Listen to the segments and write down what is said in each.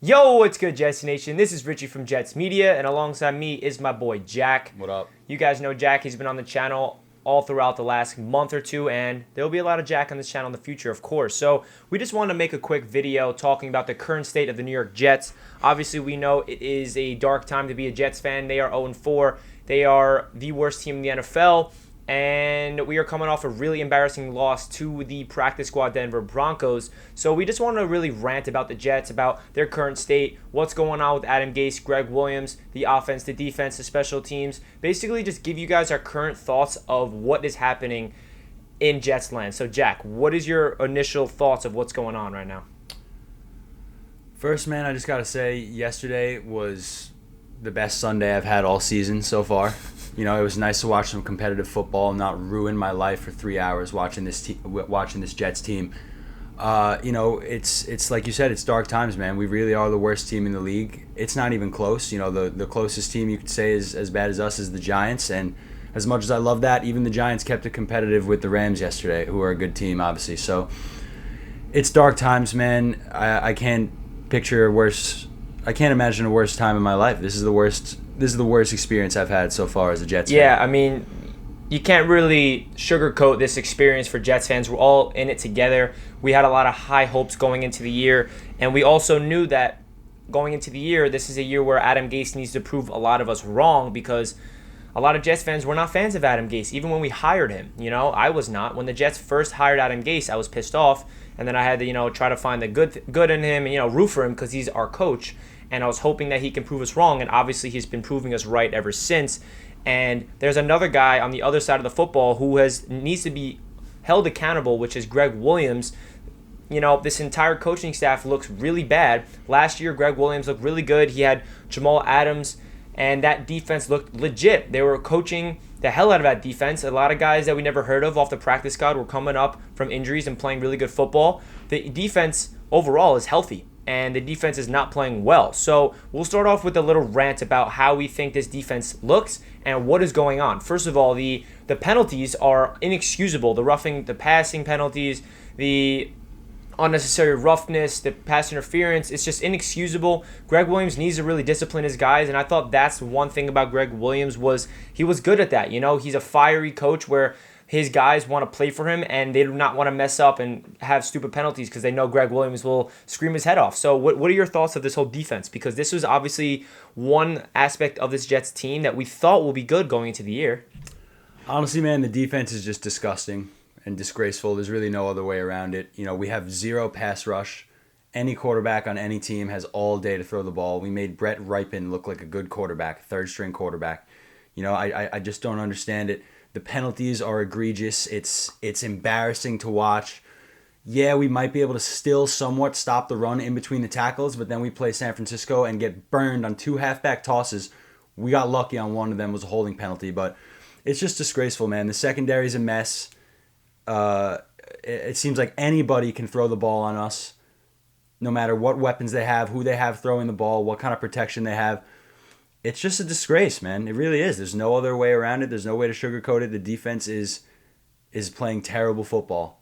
Yo, what's good, Jets Nation? This is Richie from Jets Media, and alongside me is my boy Jack. What up? You guys know Jack. He's been on the channel all throughout the last month or two, and there'll be a lot of Jack on this channel in the future, of course. So we just want to make a quick video talking about the current state of the New York Jets. Obviously, we know it is a dark time to be a Jets fan. They are 0-4. They are the worst team in the NFL. And we are coming off a really embarrassing loss to the practice squad Denver Broncos. So we just want to really rant about the Jets, about their current state, what's going on with Adam Gase, Greg Williams, the offense, the defense, the special teams. Basically just give you guys our current thoughts of what is happening in Jets land. So Jack, what is your initial thoughts of what's going on right now? First, man, I just got to say, yesterday was the best Sunday I've had all season so far. You know, it was nice to watch some competitive football and not ruin my life for 3 hours watching this Jets team. It's like you said, it's dark times, man. We really are the worst team in the league. It's not even close. You know, the closest team you could say is as bad as us is the Giants. And as much as I love that, even the Giants kept it competitive with the Rams yesterday, who are a good team, obviously. So it's dark times, man. I can't picture a worse. I can't imagine a worse time in my life. This is the worst experience I've had so far as a Jets fan. Yeah, I mean, you can't really sugarcoat this experience for Jets fans. We're all in it together. We had a lot of high hopes going into the year, and we also knew that going into the year, this is a year where Adam Gase needs to prove a lot of us wrong, because a lot of Jets fans were not fans of Adam Gase, even when we hired him. You know, I was not. When the Jets first hired Adam Gase, I was pissed off, and then I had to, try to find the good in him and, root for him because he's our coach. And I was hoping that he can prove us wrong, and obviously he's been proving us right ever since. And there's another guy on the other side of the football who needs to be held accountable, which is Greg Williams. You know, this entire coaching staff looks really bad. Last year, Greg Williams looked really good. He had Jamal Adams, and that defense looked legit. They were coaching the hell out of that defense. A lot of guys that we never heard of off the practice squad were coming up from injuries and playing really good football. The defense overall is healthy, and the defense is not playing well. So we'll start off with a little rant about how we think this defense looks and what is going on. First of all, the penalties are inexcusable. The roughing, the passing penalties, the unnecessary roughness, the pass interference, it's just inexcusable. Greg Williams needs to really discipline his guys, and I thought that's one thing about Greg Williams was he was good at that. He's a fiery coach where his guys want to play for him, and they do not want to mess up and have stupid penalties because they know Greg Williams will scream his head off. So what are your thoughts of this whole defense? Because this was obviously one aspect of this Jets team that we thought will be good going into the year. Honestly, man, the defense is just disgusting and disgraceful. There's really no other way around it. We have zero pass rush. Any quarterback on any team has all day to throw the ball. We made Brett Ripon look like a good quarterback, third-string quarterback. I just don't understand it. The penalties are egregious. It's embarrassing to watch. Yeah, we might be able to still somewhat stop the run in between the tackles, but then we play San Francisco and get burned on 2 halfback tosses. We got lucky on one of them, was a holding penalty, but it's just disgraceful, man. The secondary's a mess. It seems like anybody can throw the ball on us, no matter what weapons they have, who they have throwing the ball, what kind of protection they have. It's just a disgrace, man. It really is. There's no other way around it. There's no way to sugarcoat it. The defense is playing terrible football.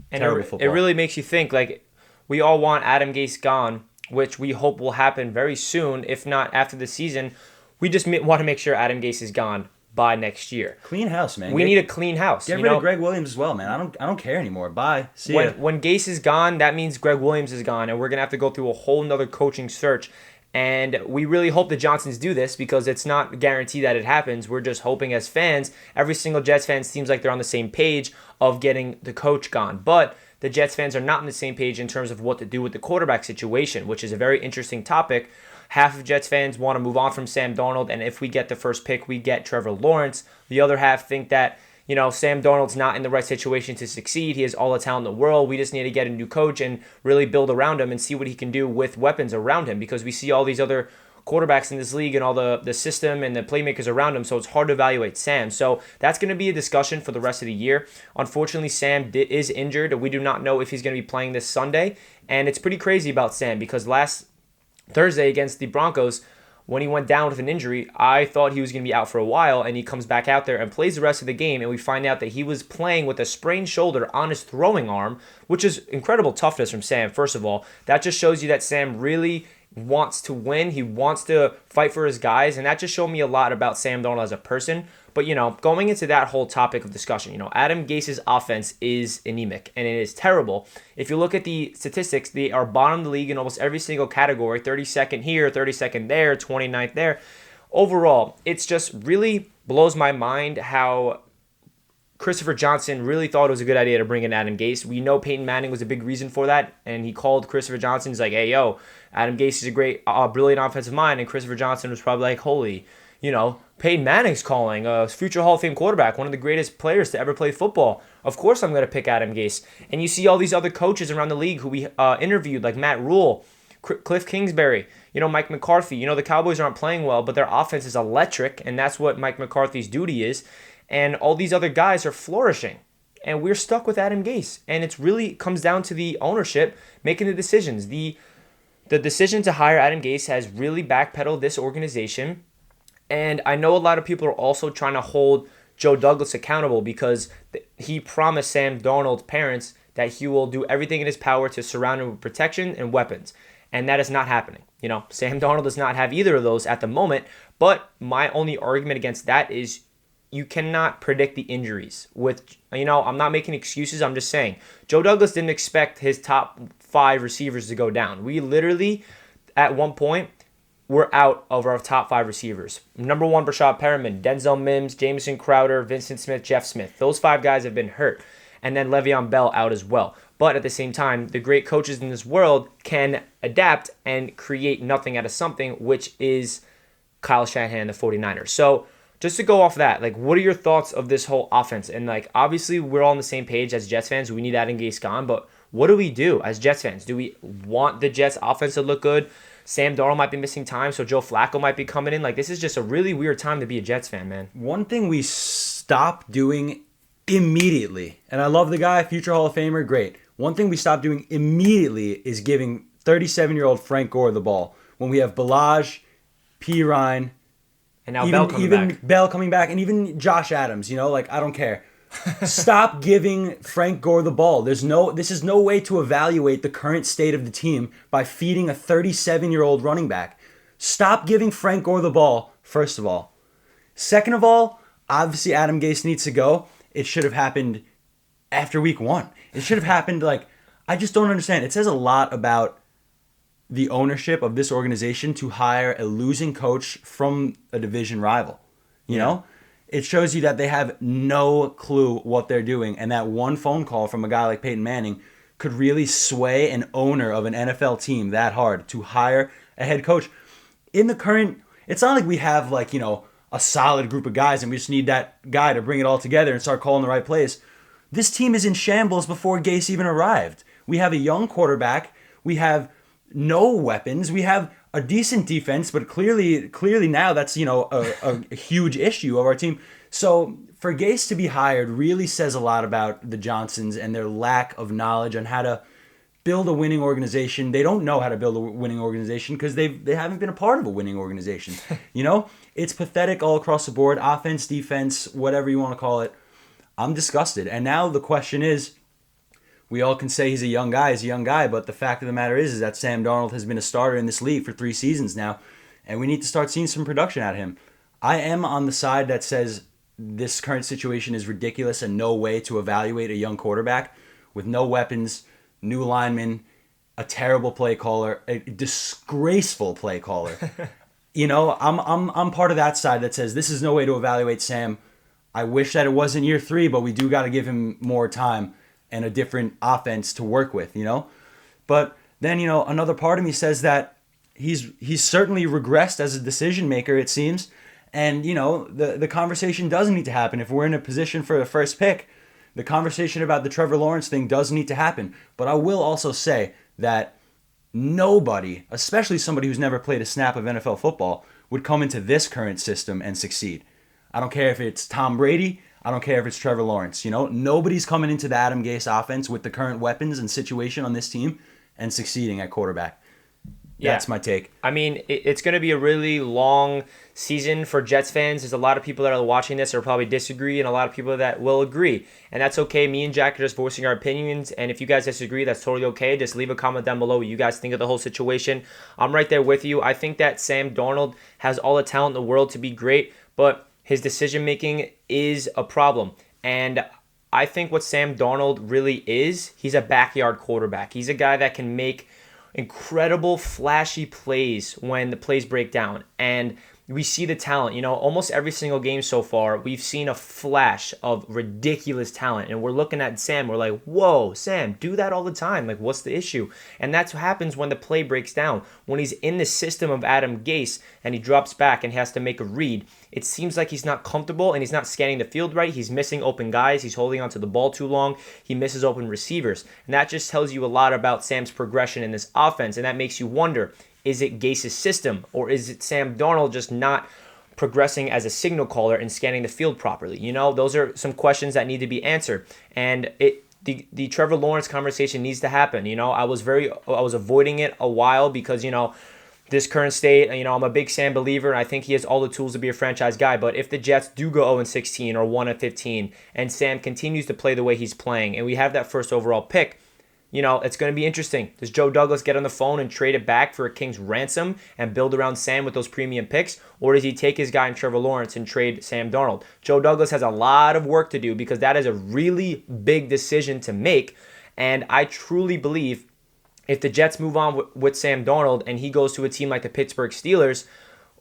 And it really makes you think, like, we all want Adam Gase gone, which we hope will happen very soon, if not after the season. We just want to make sure Adam Gase is gone by next year. Clean house, man. We need a clean house. Get rid of Greg Williams as well, man. I don't care anymore. Bye. See ya. When Gase is gone, that means Greg Williams is gone, and we're going to have to go through a whole nother coaching search. And we really hope the Johnsons do this because it's not guaranteed that it happens. We're just hoping as fans. Every single Jets fan seems like they're on the same page of getting the coach gone. But the Jets fans are not on the same page in terms of what to do with the quarterback situation, which is a very interesting topic. Half of Jets fans want to move on from Sam Darnold, and if we get the first pick, we get Trevor Lawrence. The other half think that Sam Darnold's not in the right situation to succeed. He has all the talent in the world. We just need to get a new coach and really build around him and see what he can do with weapons around him, because we see all these other quarterbacks in this league and all the system and the playmakers around him, so it's hard to evaluate Sam. So that's going to be a discussion for the rest of the year. Unfortunately, Sam is injured. We do not know if he's going to be playing this Sunday, and it's pretty crazy about Sam because last Thursday against the Broncos, when he went down with an injury, I thought he was going to be out for a while, and he comes back out there and plays the rest of the game, and we find out that he was playing with a sprained shoulder on his throwing arm, which is incredible toughness from Sam, first of all. That just shows you that Sam really wants to win. He wants to fight for his guys, and that just showed me a lot about Sam Darnold as a person. But, going into that whole topic of discussion, Adam Gase's offense is anemic, and it is terrible. If you look at the statistics, they are bottom of the league in almost every single category, 32nd here, 32nd there, 29th there. Overall, it's just really blows my mind how Christopher Johnson really thought it was a good idea to bring in Adam Gase. We know Peyton Manning was a big reason for that, and he called Christopher Johnson. He's like, hey, yo, Adam Gase is a great, brilliant offensive mind, and Christopher Johnson was probably like, holy, Peyton Manning's calling, a future Hall of Fame quarterback, one of the greatest players to ever play football. Of course I'm going to pick Adam Gase. And you see all these other coaches around the league who we interviewed, like Matt Rule, Cliff Kingsbury, Mike McCarthy. The Cowboys aren't playing well, but their offense is electric, and that's what Mike McCarthy's duty is. And all these other guys are flourishing. And we're stuck with Adam Gase. And it's really comes down to the ownership making the decisions. The decision to hire Adam Gase has really backpedaled this organization. And I know a lot of people are also trying to hold Joe Douglas accountable because he promised Sam Darnold's parents that he will do everything in his power to surround him with protection and weapons. And that is not happening. Sam Darnold does not have either of those at the moment. But my only argument against that is you cannot predict the injuries. I'm not making excuses. I'm just saying Joe Douglas didn't expect his top 5 receivers to go down. We literally, at one point, we're out of our top 5 receivers. Number 1, Brashad Perriman, Denzel Mims, Jamison Crowder, Vincent Smith, Jeff Smith. Those 5 guys have been hurt. And then Le'Veon Bell out as well. But at the same time, the great coaches in this world can adapt and create nothing out of something, which is Kyle Shanahan, the 49ers. So just to go off that, what are your thoughts of this whole offense? And, obviously we're all on the same page as Jets fans. We need Adam Gase gone. But what do we do as Jets fans? Do we want the Jets offense to look good? Sam Darnold might be missing time, so Joe Flacco might be coming in. This is just a really weird time to be a Jets fan, man. One thing we stopped doing immediately, and I love the guy, future Hall of Famer, great. One thing we stopped doing immediately is giving 37-year-old Frank Gore the ball. When we have Balaj, P. Ryan, and now Bell coming back, and even Josh Adams, I don't care. Stop giving Frank Gore the ball. This is no way to evaluate the current state of the team by feeding a 37-year-old running back. Stop giving Frank Gore the ball, first of all. Second of all, obviously Adam Gase needs to go. It should have happened after week 1. It should have happened I just don't understand. It says a lot about the ownership of this organization to hire a losing coach from a division rival. You know? It shows you that they have no clue what they're doing, and that one phone call from a guy like Peyton Manning could really sway an owner of an NFL team that hard to hire a head coach. In the current, it's not like we have a solid group of guys and we just need that guy to bring it all together and start calling the right plays. This team is in shambles before Gase even arrived. We have a young quarterback. We have no weapons. We have a decent defense, but clearly now that's a huge issue of our team. So for Gase to be hired really says a lot about the Johnsons and their lack of knowledge on how to build a winning organization. They don't know how to build a winning organization because they haven't been a part of a winning organization. It's pathetic all across the board, offense, defense, whatever you want to call it. I'm disgusted. And now the question is, we all can say he's a young guy, but the fact of the matter is that Sam Darnold has been a starter in this league for 3 seasons now, and we need to start seeing some production out of him. I am on the side that says this current situation is ridiculous and no way to evaluate a young quarterback with no weapons, new linemen, a terrible play caller, a disgraceful play caller. I'm part of that side that says this is no way to evaluate Sam. I wish that it wasn't year 3, but we do got to give him more time and a different offense to work with, But then, another part of me says that he's certainly regressed as a decision maker, it seems. And, the conversation does need to happen. If we're in a position for the first pick, the conversation about the Trevor Lawrence thing does need to happen. But I will also say that nobody, especially somebody who's never played a snap of NFL football, would come into this current system and succeed. I don't care if it's Tom Brady. I don't care if it's Trevor Lawrence. Nobody's coming into the Adam Gase offense with the current weapons and situation on this team and succeeding at quarterback. Yeah. That's my take. I mean, it's going to be a really long season for Jets fans. There's a lot of people that are watching this that will probably disagree, and a lot of people that will agree. And that's okay. Me and Jack are just voicing our opinions. And if you guys disagree, that's totally okay. Just leave a comment down below what you guys think of the whole situation. I'm right there with you. I think that Sam Darnold has all the talent in the world to be great, but his decision making is a problem. And I think what Sam Darnold really is, he's a backyard quarterback. He's a guy that can make incredible flashy plays when the plays break down, and we see the talent. Almost every single game so far, we've seen a flash of ridiculous talent, and we're looking at Sam, we're like, whoa, Sam, do that all the time. Like, what's the issue? And that's what happens when the play breaks down. When he's in the system of Adam Gase and he drops back and has to make a read, it seems like he's not comfortable and he's not scanning the field right. He's missing open guys. He's holding onto the ball too long. He misses open receivers. And that just tells you a lot about Sam's progression in this offense. And that makes you wonder, is it Gase's system, or is it Sam Darnold just not progressing as a signal caller and scanning the field properly? Those are some questions that need to be answered. And the Trevor Lawrence conversation needs to happen. I was avoiding it a while because, this current state, I'm a big Sam believer, and I think he has all the tools to be a franchise guy. But if the Jets do go 0-16 or 1-15, and Sam continues to play the way he's playing, and we have that first overall pick, it's going to be interesting. Does Joe Douglas get on the phone and trade it back for a king's ransom and build around Sam with those premium picks? Or does he take his guy in Trevor Lawrence and trade Sam Darnold? Joe Douglas has a lot of work to do because that is a really big decision to make. And I truly believe if the Jets move on with Sam Darnold and he goes to a team like the Pittsburgh Steelers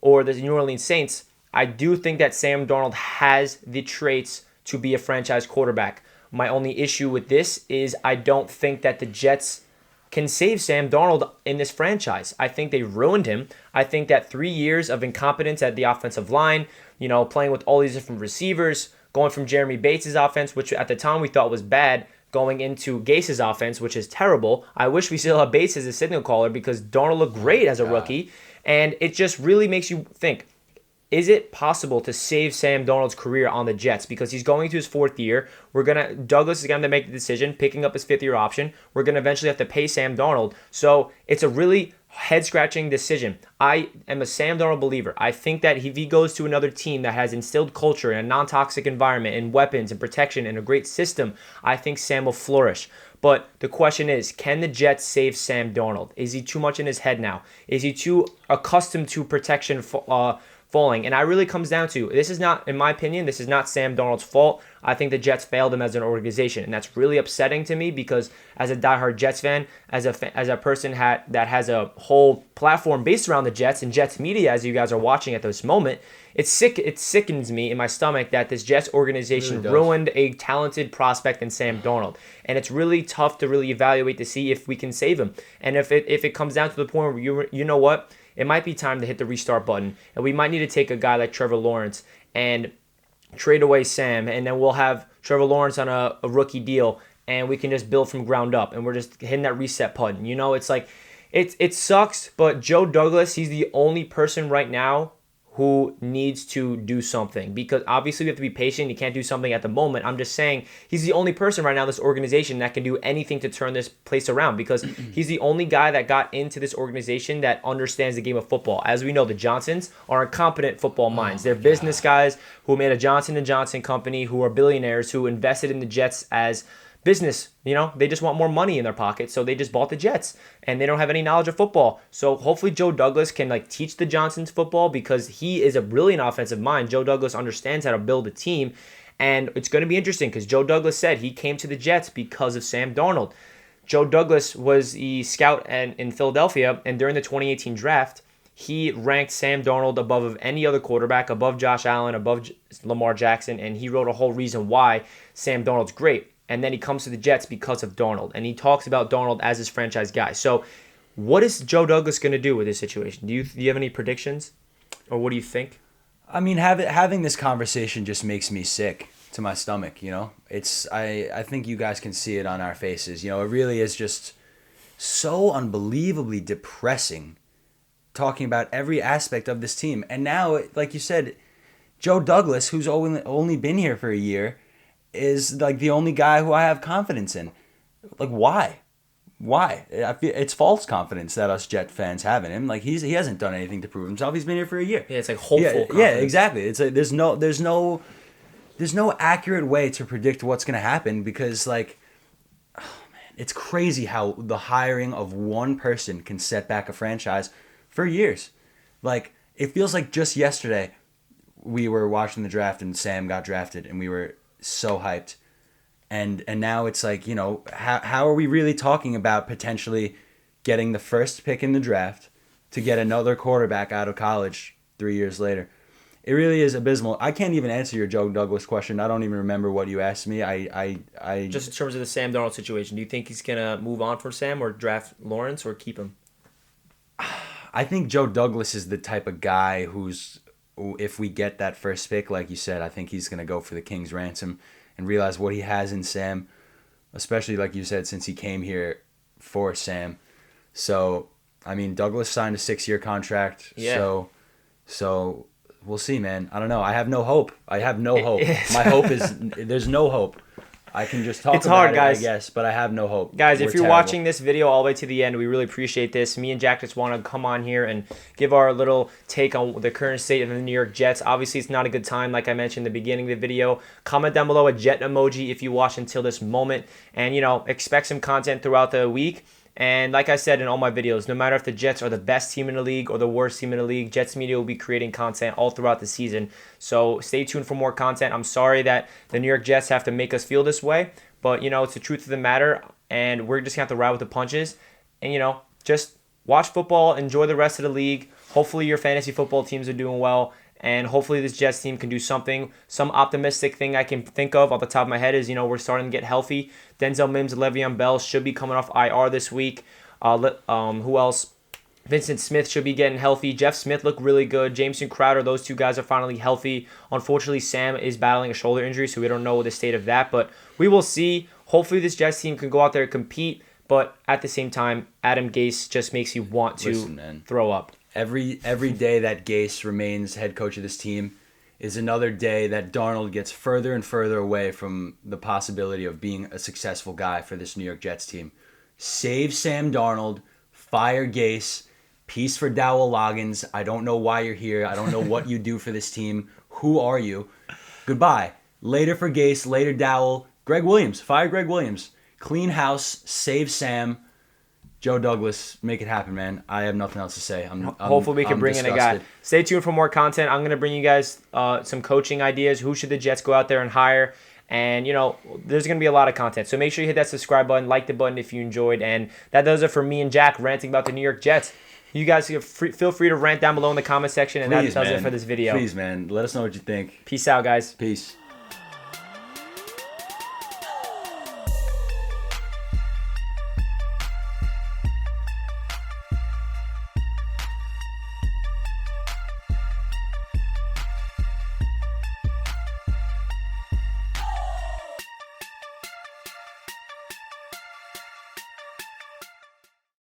or the New Orleans Saints, I do think that Sam Darnold has the traits to be a franchise quarterback. My only issue with this is I don't think that the Jets can save Sam Darnold in this franchise. I think they ruined him. I think that 3 years of incompetence at the offensive line, playing with all these different receivers, going from Jeremy Bates' offense, which at the time we thought was bad, going into Gase's offense, which is terrible. I wish we still had Bates as a signal caller because Darnold looked great as a rookie. And it just really makes you think, is it possible to save Sam Darnold's career on the Jets? Because he's going to his 4th year. Douglas is going to make the decision, picking up his 5th-year option. We're going to eventually have to pay Sam Darnold. So it's a really head-scratching decision. I am a Sam Darnold believer. I think that if he goes to another team that has instilled culture and a non-toxic environment and weapons and protection and a great system, I think Sam will flourish. But the question is, can the Jets save Sam Darnold? Is he too much in his head now? Is he too accustomed to protection falling? And it really comes down to, this is not, in my opinion, this is not Sam Darnold's fault. I think the Jets failed him as an organization, and that's really upsetting to me because as a diehard Jets fan, as a person that has a whole platform based around the Jets and Jets media, as you guys are watching at this moment, it sickens me in my stomach that this Jets organization really ruined a talented prospect in Sam Darnold. And it's really tough to really evaluate to see if we can save him. And if it comes down to the point where you know what, it might be time to hit the restart button, and we might need to take a guy like Trevor Lawrence and trade away Sam, and then we'll have Trevor Lawrence on a rookie deal, and we can just build from ground up, and we're just hitting that reset button. It's like, it sucks, but Joe Douglas, he's the only person right now who needs to do something, because obviously we have to be patient. He can't do something at the moment. I'm just saying he's the only person right now in this organization that can do anything to turn this place around, because he's the only guy that got into this organization that understands the game of football. As we know, the Johnsons are incompetent football minds. They're business guys who made a Johnson & Johnson company, who are billionaires, who invested in the Jets as business. They just want more money in their pocket, so they just bought the Jets, and they don't have any knowledge of football. So hopefully Joe Douglas can teach the Johnsons football, because he is a brilliant offensive mind. Joe Douglas understands how to build a team, and it's going to be interesting because Joe Douglas said he came to the Jets because of Sam Darnold. Joe Douglas was the scout in Philadelphia, and during the 2018 draft, he ranked Sam Darnold above any other quarterback, above Josh Allen, above Lamar Jackson, and he wrote a whole reason why Sam Darnold's great. And then he comes to the Jets because of Darnold. And he talks about Darnold as his franchise guy. So what is Joe Douglas going to do with this situation? Do you have any predictions? Or what do you think? I mean, having this conversation just makes me sick to my stomach, I think you guys can see it on our faces. It really is just so unbelievably depressing talking about every aspect of this team. And now, like you said, Joe Douglas, who's only been here for a year, is the only guy who I have confidence in. Why? why? I feel it's false confidence that us Jet fans have in him. Like he hasn't done anything to prove himself. He's been here for a year. Yeah, it's like hopeful. Yeah, confidence. exactly. It's like there's no accurate way to predict what's gonna happen because like, oh man, it's crazy how the hiring of one person can set back a franchise for years. Like it feels like just yesterday we were watching the draft and Sam got drafted and we were so hyped. And now it's like, you know, how are we really talking about potentially getting the first pick in the draft to get another quarterback out of college 3 years later? It really is abysmal. I can't even answer your Joe Douglas question. I don't even remember what you asked me. I Just in terms of the Sam Darnold situation, do you think he's going to move on from Sam or draft Lawrence or keep him? I think Joe Douglas is the type of guy who's, if we get that first pick, like you said, I think he's going to go for the King's ransom and realize what he has in Sam, especially like you said, since he came here for Sam. So, I mean, Douglas signed a 6-year contract. Yeah. So we'll see, man. I don't know. I have no hope. My hope is there's no hope. I can just talk it's about hard, it, guys. I guess, but I have no hope. Guys, We're if you're terrible. watching this video all the way to the end, we really appreciate this. Me and Jack just want to come on here and give our little take on the current state of the New York Jets. Obviously, it's not a good time, like I mentioned in the beginning of the video. Comment down below a Jet emoji if you watch until this moment. And, you know, expect some content throughout the week. And like I said in all my videos, no matter if the Jets are the best team in the league or the worst team in the league, Jets Media will be creating content all throughout the season. So stay tuned for more content. I'm sorry that the New York Jets have to make us feel this way, but, you know, it's the truth of the matter, and we're just going to have to ride with the punches. And, you know, just watch football, enjoy the rest of the league. Hopefully your fantasy football teams are doing well, and hopefully this Jets team can do something. Some optimistic thing I can think of off the top of my head is, you know, we're starting to get healthy. Denzel Mims and Le'Veon Bell should be coming off IR this week. Who else? Vincent Smith should be getting healthy. Jeff Smith looked really good. Jameson Crowder, those two guys are finally healthy. Unfortunately, Sam is battling a shoulder injury, so we don't know the state of that. But we will see. Hopefully this Jets team can go out there and compete. But at the same time, Adam Gase just makes you want to throw up. Every day that Gase remains head coach of this team is another day that Darnold gets further and further away from the possibility of being a successful guy for this New York Jets team. Save Sam Darnold, fire Gase, peace for Dowell Loggins. I don't know why you're here. I don't know what you do for this team. Who are you? Goodbye. Later for Gase, later Dowell. Greg Williams, fire Greg Williams. Clean house, save Sam. Joe Douglas, make it happen, man. I have nothing else to say. Hopefully we can bring in a guy. Stay tuned for more content. I'm going to bring you guys some coaching ideas. Who should the Jets go out there and hire? And, you know, there's going to be a lot of content. So make sure you hit that subscribe button, like the button if you enjoyed. And that does it for me and Jack ranting about the New York Jets. You guys feel free to rant down below in the comment section. And that does it for this video. Please, man. Let us know what you think. Peace out, guys. Peace.